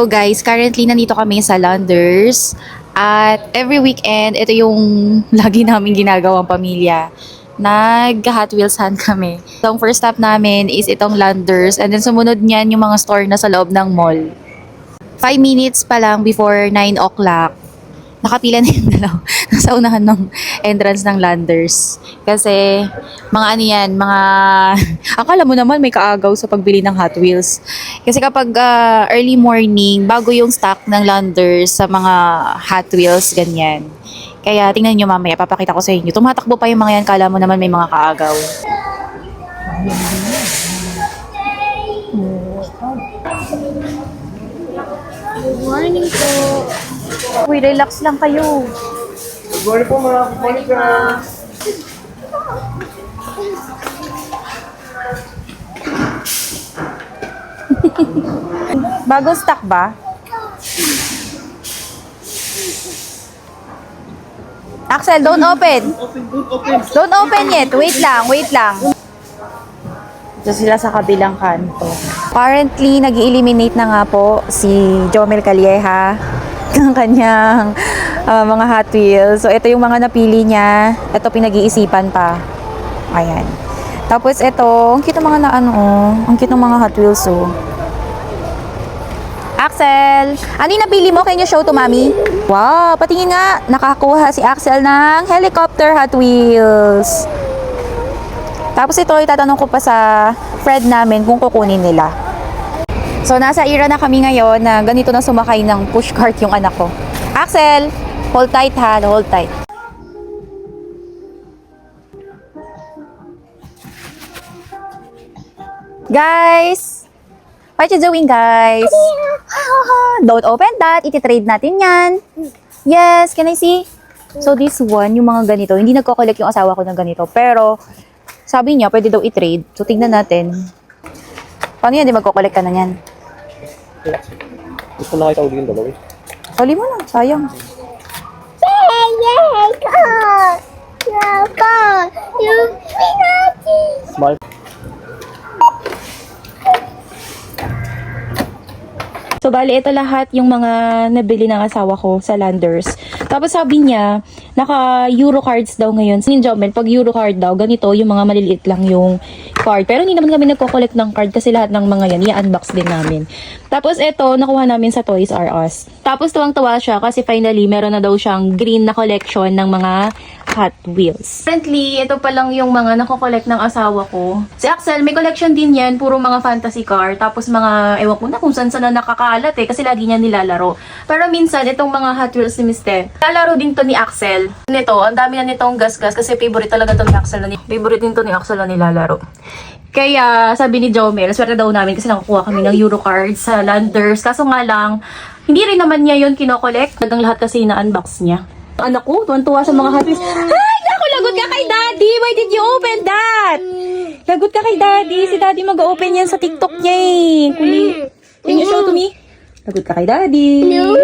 So guys, currently nandito kami sa Landers at every weekend, ito yung lagi namin ginagawang pamilya. Nag-Hot Wheels hunt kami. So, ang first stop namin is itong Landers and then sumunod niyan yung mga store na sa loob ng mall. 5 minutes pa lang before 9 o'clock, nakapila na yung dalaw. Nasa unahan ng entrance ng Landers. Kasi, mga ano yan, mga... Akala mo naman may kaagaw sa pagbili ng Hot Wheels. Kasi kapag early morning, bago yung stock ng Landers sa mga Hot Wheels, ganyan. Kaya tingnan nyo mamaya, papakita ko sa inyo. Tumatakbo pa yung mga yan, kala mo naman may mga kaagaw. Good morning po. Uy, relax lang kayo. Good morning po mga Monica. Bagong stock ba? Axel, don't open. Don't open yet. Wait lang, wait lang. Ito sila sa kabilang kanto. Currently, nag-eliminate na nga po si Jomel Calleja ng kanyang mga Hot Wheels. So, ito yung mga napili niya. Ito pinag-iisipan pa. Ayan. Tapos, ito, ang cute ng mga na ano, ang cute ng mga Hot Wheels, oh. Axel, ano yung napili mo? Can you show to mommy? Wow, patingin nga. Nakakuha si Axel ng helicopter Hot Wheels. Tapos ito, itatanong ko pa sa friend namin kung kukunin nila. So, nasa era na kami ngayon na ganito na sumakay ng pushcart yung anak ko. Axel, hold tight ha, hold tight. Guys! What you doing, guys? Don't open that. Iti-trade natin yan. Yes, can I see? So, this one, yung mga ganito. Hindi nagko-collect yung asawa ko ng ganito. Pero, sabi niya, pwede daw i-trade. So, tingnan natin. Paano yan? Di magko-collect ka na yan? Gusto na kayo tawagin dalawa eh. Sali mo na. Sayang. Smile. So, bali, ito lahat yung mga nabili ng asawa ko sa Landers. Tapos sabi niya, naka-Euro cards daw ngayon. Sin Jomel, pag Euro card daw, ganito, yung mga maliliit lang yung card. Pero hindi naman kami nagko-collect ng card kasi lahat ng mga yan, i-unbox din namin. Tapos ito, nakuha namin sa Toys R Us. Tapos tuwang-tuwa siya kasi finally, meron na daw siyang green na collection ng mga Hot Wheels. Currently, ito pa lang yung mga nako-collect ng asawa ko. Si Axel, may collection din yan, puro mga fantasy car. Tapos mga, ewan ko na kung saan na nakakaalat eh, kasi lagi niya nilalaro. Pero minsan, itong mga Hot Wheels ni Mister, lalaro din to ni Axel. Nito, ang dami na nitong gas-gas kasi favorite talaga to ni Axel. Favorite din to ni Axel na nilalaro. Kaya sabi ni Jomel, swerte daw namin kasi nakakuha kami ng Euro cards sa Landers. Kaso nga lang, hindi rin naman niya yun kinokollect. Hanggang lahat kasi na-unbox niya. Anak ko, tuwan-tuwa sa mga Hot Wheels. Ay, naku, lagot ka kay Daddy! Why did you open that? Lagot ka kay Daddy. Si Daddy mag-open yan sa TikTok niya eh. Can you show to me? Lagot ka kay Daddy. No.